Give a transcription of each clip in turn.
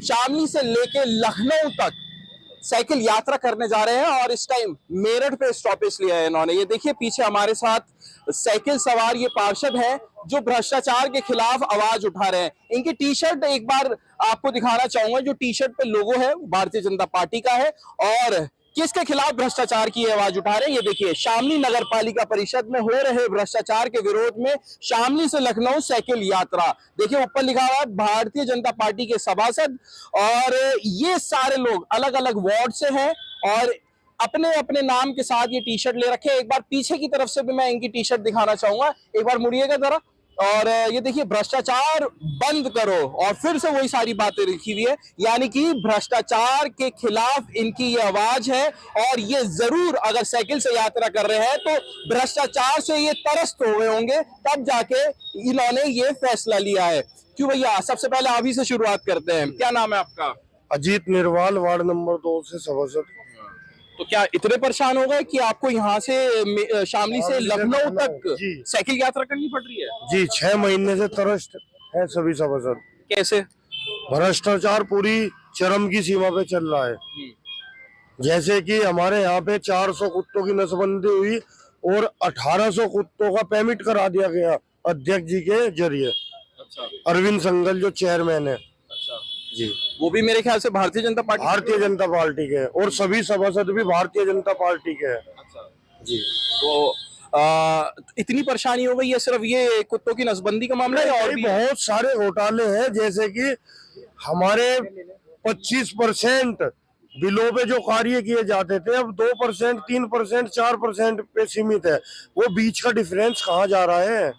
शामली से लेके लखनऊ तक साइकिल यात्रा करने जा रहे हैं और इस टाइम मेरठ पे स्टॉपेज लिया है इन्होंने। ये देखिए पीछे हमारे साथ साइकिल सवार ये पार्षद हैं जो भ्रष्टाचार के खिलाफ आवाज उठा रहे हैं। इनकी टी शर्ट एक बार आपको दिखाना चाहूंगा। जो टी शर्ट पे लोगो है भारतीय जनता पार्टी का है और किसके खिलाफ भ्रष्टाचार की आवाज उठा रहे हैं। ये देखिए शामली नगर पालिका परिषद में हो रहे भ्रष्टाचार के विरोध में शामली से लखनऊ साइकिल यात्रा। देखिए ऊपर लिखा हुआ है भारतीय जनता पार्टी के सभासद और ये सारे लोग अलग अलग वार्ड से हैं और अपने अपने नाम के साथ ये टी शर्ट ले रखे हैं। एक बार पीछे की तरफ से भी मैं इनकी टी शर्ट दिखाना चाहूंगा। एक बार मुड़िएगा जरा और ये देखिए भ्रष्टाचार बंद करो और फिर से वही सारी बातें लिखी हुई है, यानी कि भ्रष्टाचार के खिलाफ इनकी ये आवाज है। और ये जरूर अगर साइकिल से यात्रा कर रहे हैं तो भ्रष्टाचार से ये त्रस्त हो गए होंगे, तब जाके इन्होंने ये फैसला लिया है। क्यों भैया, सबसे पहले आप ही से शुरुआत करते हैं। क्या नाम है आपका? अजीत निर्वाल, वार्ड नंबर 2 से सभासद। तो क्या इतने परेशान हो गए कि आपको यहाँ से शामली से लखनऊ तक साइकिल यात्रा करनी पड़ रही है? जी, 6 महीने से त्रस्त है सभी सभासद। कैसे? भ्रष्टाचार पूरी चरम की सीमा पे चल रहा है। जैसे कि हमारे यहाँ पे 400 कुत्तों की नसबंदी हुई और 1800 कुत्तों का पेमेंट करा दिया गया अध्यक्ष जी के जरिए। अच्छा। अरविंद संगल जो चेयरमैन है। अच्छा जी, वो भी मेरे ख्याल से भारतीय जनता पार्टी के और सभी सभासद भी भारतीय जनता पार्टी के हैं। अच्छा जी, तो इतनी परेशानी हो गई है सिर्फ ये कुत्तों की नसबंदी का मामला है और भी बहुत सारे घोटाले हैं। जैसे कि हमारे 25% बिलों पे जो कार्य किए जाते थे अब 2%, 3%, 4% पे सीमित है। वो बीच का डिफरेंस कहाँ जा रहा है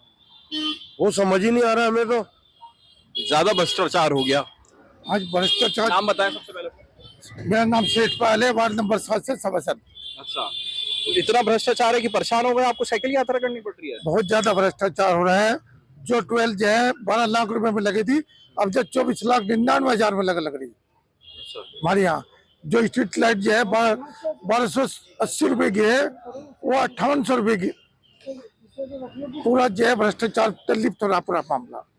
वो समझ ही नहीं आ रहा हमें। तो ज्यादा भ्रष्टाचार हो गया। आज भ्रष्टाचार। नाम बताएं सबसे पहले। मेरा नाम सेठ पाल है, वार्ड नंबर 7 से सभासद। अच्छा, तो इतना भ्रष्टाचार है कि परेशान हो गए, आपको साइकिल यात्रा करनी पड़ रही है? बहुत ज्यादा भ्रष्टाचार हो रहा है। जो 12 जो है 12 लाख रुपए में लगी थी, अब जो 24,99,000 में लग रही है। अच्छा। हमारे यहाँ जो स्ट्रीट लाइट जो है 1280 रुपए की है, वो 5800 रुपए की। पूरा जो है भ्रष्टाचार लिप्त हो रहा पूरा मामला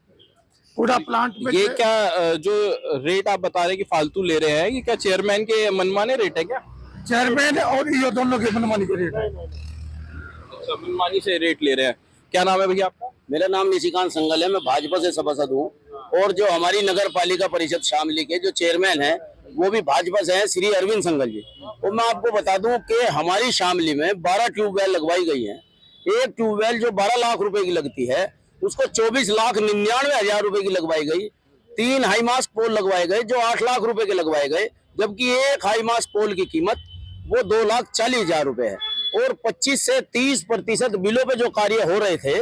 पूरा प्लांट में। ये क्या जो रेट आप बता रहे हैं कि फालतू ले रहे हैं, ये क्या चेयरमैन के मनमाने रेट है क्या? चेयरमैन और ये दोनों के मनमानी के रेट है। अच्छा, मनमानी से रेट ले रहे हैं। क्या नाम है भैया आपका? मेरा नाम निशिकांत संगल है, मैं भाजपा से सभासद हूँ। और जो हमारी नगर पालिका परिषद शामली के जो चेयरमैन हैं वो भी भाजपा से हैं, श्री अरविंद संगल जी। और मैं आपको बता दूं कि हमारी शामली में 12 ट्यूबवेल लगवाई गई हैं। एक ट्यूबवेल जो 12 लाख रुपए की लगती है उसको 24,99,000 रुपए की लगवाई गई। 3 हाई मास्ट पोल लगवाए गए जो 8 लाख रुपए के लगवाए गए, जबकि एक हाई मास्ट पोल की कीमत वो 2,40,000 रुपए है। और 25 से 30% बिलों पे जो कार्य हो रहे थे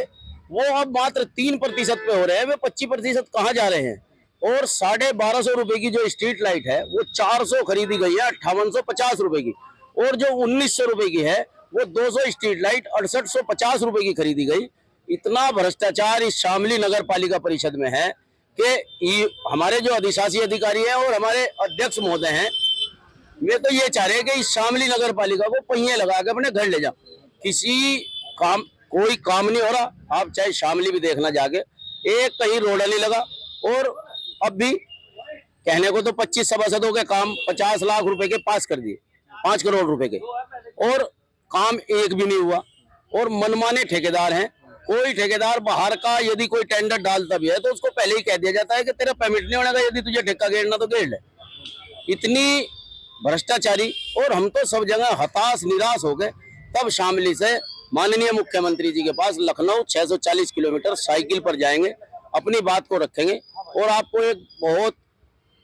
वो अब मात्र 3% पे हो रहे हैं। वे 25% कहाँ जा रहे हैं? और 1250 रुपए की जो स्ट्रीट लाइट है वो 400 खरीदी गई है 5850 रुपए की। और जो 1900 रुपए की है वो 200 स्ट्रीट लाइट 6850 रुपए की खरीदी गई। इतना भ्रष्टाचार इस शामली नगर पालिका परिषद में है कि हमारे जो अधिशासी अधिकारी हैं और हमारे अध्यक्ष महोदय हैं, वे तो ये चाह रहे हैं कि इस शामली नगर पालिका को पहिए लगा के अपने घर ले जाओ। कोई काम नहीं हो रहा। आप चाहे शामली भी देखना जाके, एक कहीं रोड नहीं लगा। और अब भी कहने को तो 25 सभासदों के काम 50 लाख रुपए के पास कर दिए, 5 करोड़ रुपए के, और काम एक भी नहीं हुआ। और मनमाने ठेकेदार हैं। कोई ठेकेदार बाहर का यदि कोई टेंडर डालता भी है तो उसको पहले ही कह दिया जाता है कि तेरा पेमेंट नहीं होने का, यदि तुझे ठेका घेरना तो घेर ले। इतनी भ्रष्टाचारी। और हम तो सब जगह हताश निराश हो गए। तब शामली से माननीय मुख्यमंत्री जी के पास लखनऊ 640 किलोमीटर साइकिल पर जाएंगे, अपनी बात को रखेंगे। और आपको एक बहुत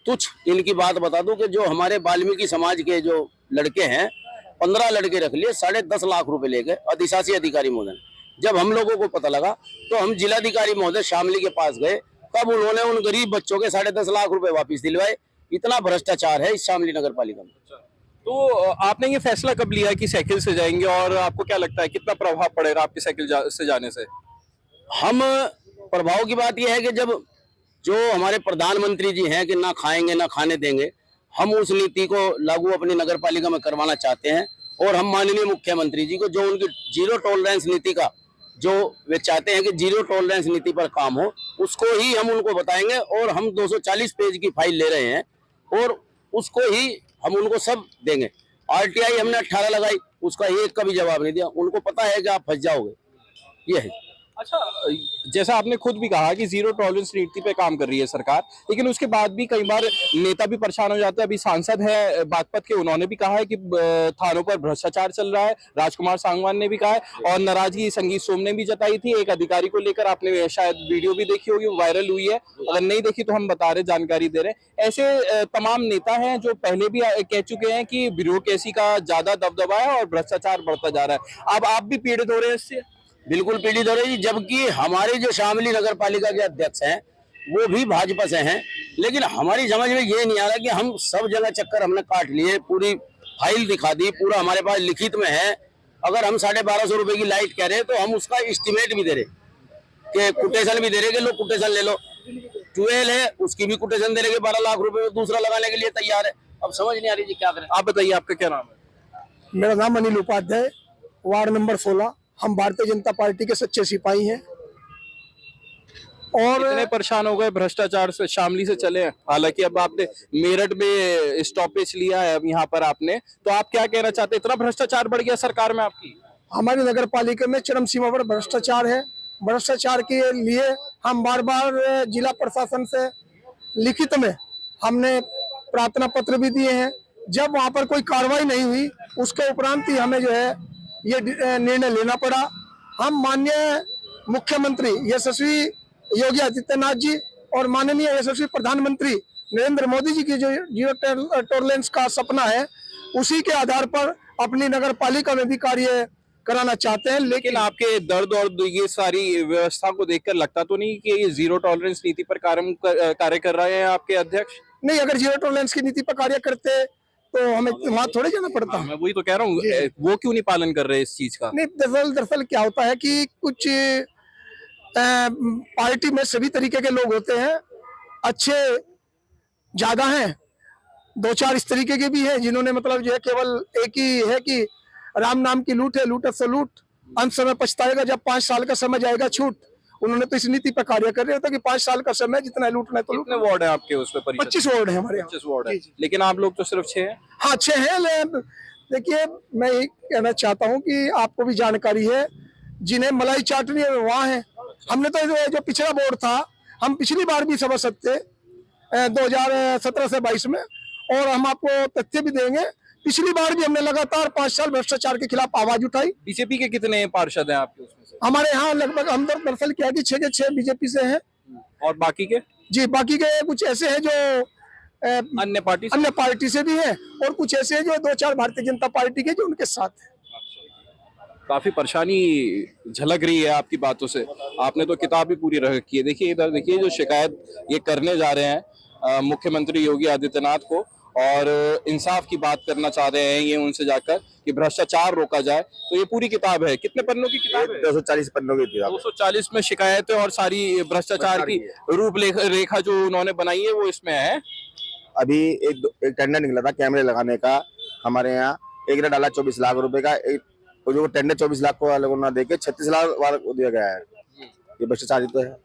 तुच्छ इनकी बात बता दूं कि जो हमारे वाल्मीकि समाज के जो लड़के हैं, 15 लड़के रख लिए, 10.5 लाख रुपए ले गए अधिशासी अधिकारी महोदय। जब हम लोगों को पता लगा तो हम जिलाधिकारी महोदय शामली के पास गए, तब उन्होंने उन गरीब बच्चों के 10.5 लाख रुपए वापस दिलवाए। इतना भ्रष्टाचार है इस शामली नगर पालिका में। तो आपने ये फैसला कब लिया कि साइकिल से जाएंगे और आपको क्या लगता है कितना प्रभाव पड़ेगा आपकी साइकिल से जाने से? हम प्रभाव की बात यह है कि जब जो हमारे प्रधानमंत्री जी हैं कि ना खाएंगे ना खाने देंगे, हम उस नीति को लागू अपनी नगर पालिका में करवाना चाहते हैं। और हम माननीय मुख्यमंत्री जी को जो उनकी जीरो टॉलरेंस नीति का जो वे चाहते हैं कि जीरो टॉलरेंस नीति पर काम हो, उसको ही हम उनको बताएंगे। और हम 240 पेज की फाइल ले रहे हैं और उसको ही हम उनको सब देंगे। RTI हमने 18 लगाई, उसका एक का भी जवाब नहीं दिया। उनको पता है कि आप फंस जाओगे, ये है। अच्छा, जैसा आपने खुद भी कहा कि जीरो टॉलरेंस नीति पे काम कर रही है सरकार, लेकिन उसके बाद भी कई बार नेता भी परेशान हो जाते हैं। अभी सांसद है बागपत के, उन्होंने भी कहा है कि थानों पर भ्रष्टाचार चल रहा है। राजकुमार सांगवान ने भी कहा है, और नाराजगी संगीत सोम ने भी जताई थी एक अधिकारी को लेकर। आपने शायद वीडियो भी देखी होगी, वायरल हुई है। अगर नहीं देखी तो हम बता रहे, जानकारी दे रहे हैं। ऐसे तमाम नेता हैं जो पहले भी कह चुके हैं कि ब्यूरोक्रेसी का ज्यादा दबदबा है और भ्रष्टाचार बढ़ता जा रहा है। अब आप भी पीड़ित हो रहे हैं इससे? बिल्कुल पीड़ित हो रही, जबकि हमारे जो शामली नगर पालिका के अध्यक्ष हैं वो भी भाजपा से हैं। लेकिन हमारी समझ में ये नहीं आ रहा कि हम सब जगह चक्कर हमने काट लिए, पूरी फाइल दिखा दी, पूरा हमारे पास लिखित में है। अगर हम 1250 रुपए की लाइट कह रहे हैं तो हम उसका एस्टिमेट भी दे रहे कि कोटेशन भी दे रहे कि लो कोटेशन ले लो। ट्यूबवेल है उसकी भी कोटेशन दे रहे कि 12 लाख रुपए में दूसरा लगाने के लिए तैयार है। अब समझ नहीं आ रही जी क्या करें। आप बताइए, आपका क्या नाम है? मेरा नाम अनिल उपाध्याय, वार्ड नंबर 16। हम भारतीय जनता पार्टी के सच्चे सिपाही हैं और इतने परेशान हो गए भ्रष्टाचार से, शामली से चले हैं। हालांकि अब आपने मेरठ में स्टॉपेज लिया है, अब यहाँ पर आपने, तो आप क्या कहना चाहते हैं? इतना भ्रष्टाचार बढ़ गया सरकार में आपकी? हमारी नगर पालिका में चरम सीमा पर भ्रष्टाचार है। भ्रष्टाचार के लिए हम बार बार जिला प्रशासन से लिखित में हमने प्रार्थना पत्र भी दिए हैं। जब वहां पर कोई कार्रवाई नहीं हुई, उसके उपरांत ही हमें जो है ये निर्णय लेना पड़ा। हम माननीय मुख्यमंत्री यशस्वी योगी आदित्यनाथ जी और माननीय यशस्वी प्रधानमंत्री नरेंद्र मोदी जी की जो जीरो टॉलरेंस का सपना है, उसी के आधार पर अपनी नगर पालिका में भी कार्य कराना चाहते हैं। लेकिन आपके दर्द और ये सारी व्यवस्था को देखकर लगता तो नहीं कि ये जीरो टॉलरेंस नीति पर कार्य कर रहे हैं आपके अध्यक्ष? नहीं, अगर जीरो टॉलरेंस की नीति पर कार्य करते तो हमें वहां थोड़े जाना पड़ता। मैं वही तो कह रहा हूँ, वो क्यों नहीं पालन कर रहे इस चीज का? नहीं, दरअसल क्या होता है कि कुछ पार्टी में सभी तरीके के लोग होते हैं। अच्छे ज्यादा हैं, 2-4 इस तरीके के भी हैं जिन्होंने मतलब जो है केवल एक ही है कि राम नाम की लूट है, लूट से लूट, अंत समय पछताएगा जब 5 साल का समय जाएगा छूट। उन्होंने तो इस नीति पर कार्य कर रहे थे कि 5 साल का समय जितना लूटना है तो कितने वार्ड है आपके उसमें? 25 वार्ड है हमारे यहाँ। 25 वार्ड है, लेकिन आप लोग तो सिर्फ 6 हैं। हाँ 6 हैं। देखिए, मैं ये कहना चाहता हूँ कि आपको भी जानकारी है, जिन्हें मलाई चाटनी है वहाँ है। हमने तो जो पिछड़ा बोर्ड था, हम पिछली बार भी सभासद थे 2017 से 22 में, और हम आपको तथ्य भी देंगे। पिछली बार भी हमने लगातार 5 साल भ्रष्टाचार के खिलाफ आवाज उठाई। बीजेपी के कितने पार्षद हैं आपके उसमें से? हमारे यहाँ लगभग हम दरअसल क्या है कि 6 के 6 बीजेपी से हैं। और बाकी के? जी, बाकी के कुछ ऐसे हैं जो अन्य पार्टी से भी हैं, और कुछ ऐसे हैं जो 2-4 भारतीय जनता पार्टी के जो उनके साथ हैं। काफी परेशानी झलक रही है आपकी बातों से। आपने तो किताब भी पूरी रखी है। देखिए इधर देखिए, जो शिकायत ये करने जा रहे हैं मुख्यमंत्री योगी आदित्यनाथ को, और इंसाफ की बात करना चाह रहे हैं ये उनसे जाकर कि भ्रष्टाचार रोका जाए। तो ये पूरी किताब है, कितने पन्नों की किताब है? 240 पन्नों की किताब। 240 में शिकायतें और सारी भ्रष्टाचार की रूपरेखा जो उन्होंने बनाई है वो इसमें है। अभी एक टेंडर निकला था कैमरे लगाने का हमारे यहाँ, एक ने डाला 24 लाख रुपए का, एक जो टेंडर 24 लाख को लोगों ने देके 36 लाख वाला को दिया गया है। ये भ्रष्टाचार तो है।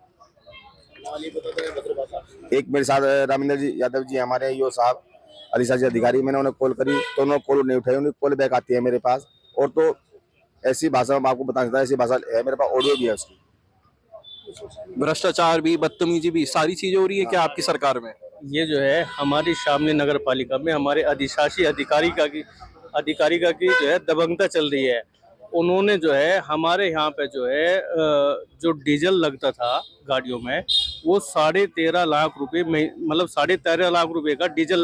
एक मेरे साथ रामेंद्र जी यादव जी हमारे ईओ साहब अधिशासी अधिकारी, मैंने उन्हें कॉल करी तो उन्होंने कॉल नहीं उठाई। उन्हें कॉल बैक आती है मेरे पास, और तो ऐसी भाषा में आपको बता सकता है, ऐसी भाषा है मेरे पास, ऑडियो भी है उसकी। भ्रष्टाचार भी, बदतमीजी भी, सारी चीजें हो रही है क्या आपकी सरकार में? ये जो है हमारी शामली नगर पालिका में हमारे अधिशासी अधिकारी का की जो है दबंगता चल रही है। उन्होंने जो है हमारे यहाँ पे जो है जो डीजल लगता था गाड़ियों में, वो 13.5 लाख रुपए में, मतलब 13.5 लाख रुपए का डीजल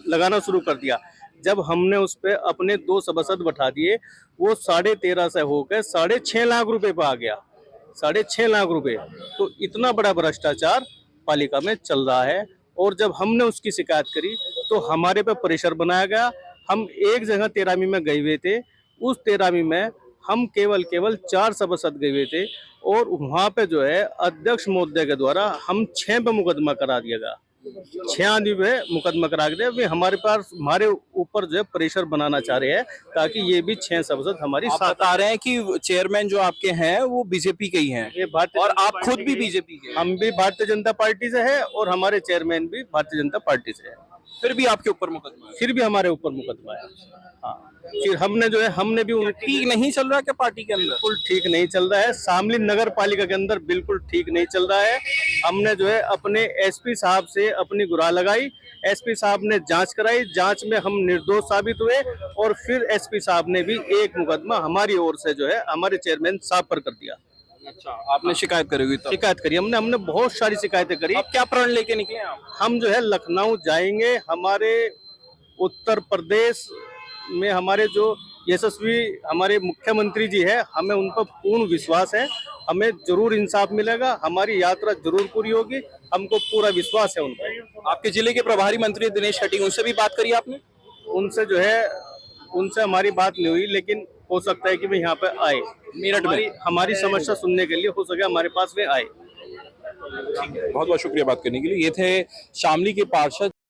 लगाना शुरू कर दिया। जब हमने उस पर अपने 2 सभासद बैठा दिए, वो 13.5 से होकर 6.5 लाख रुपए पे आ गया। 6.5 लाख रुपए, तो इतना बड़ा भ्रष्टाचार पालिका में चल रहा है। और जब हमने उसकी शिकायत करी तो हमारे पे प्रेशर बनाया गया। हम एक जगह तेरामी में गए हुए थे, उस तेरामी में हम केवल 4 सभासद गए हुए थे, और वहाँ पे जो है अध्यक्ष महोदय के द्वारा हम 6 पे मुकदमा करा दिया गया। 6 आदमी पे मुकदमा करा दिया। वे हमारे ऊपर जो है प्रेशर बनाना चाह रहे हैं ताकि ये भी 6 सभासद हमारी साथ बता रहे हैं कि चेयरमैन जो आपके हैं वो बीजेपी के ही हैं, ये भारतीय, और आप खुद भी बीजेपी के? हम भी भारतीय जनता पार्टी से है और हमारे चेयरमैन भी भारतीय जनता पार्टी से है। फिर भी आपके ऊपर मुकदमा है। फिर भी हमारे ऊपर मुकदमा है। हाँ, फिर हमने भी उन्हें ठीक नहीं चल रहा क्या पार्टी के अंदर? बिल्कुल ठीक नहीं चल रहा है। शामली नगर पालिका के अंदर बिल्कुल ठीक नहीं चल रहा है। हमने जो है अपने एसपी साहब से अपनी गुहार लगाई, एसपी साहब ने जांच कराई, जांच में हम निर्दोष साबित हुए और फिर एसपी साहब ने भी एक मुकदमा हमारी ओर से जो है हमारे चेयरमैन साहब पर कर दिया। अच्छा, आपने शिकायत करी हुई तो? शिकायत करी हमने बहुत सारी शिकायतें करी। अब क्या प्रण लेके निकले आप? हम जो है लखनऊ जाएंगे। हमारे उत्तर प्रदेश में हमारे जो यशस्वी हमारे मुख्यमंत्री जी है, हमें उन पर पूर्ण विश्वास है, हमें जरूर इंसाफ मिलेगा, हमारी यात्रा जरूर पूरी होगी, हमको पूरा विश्वास है उन पर। आपके जिले के प्रभारी मंत्री दिनेश खटीक, उनसे भी बात करी आपने? उनसे जो है उनसे हमारी बात नहीं हुई, लेकिन हो सकता है कि वे यहाँ पे आए, मेरठ में हमारी समस्या सुनने के लिए हो सके हमारे पास वे आए। बहुत बहुत शुक्रिया बात करने के लिए। ये थे शामली के पार्षद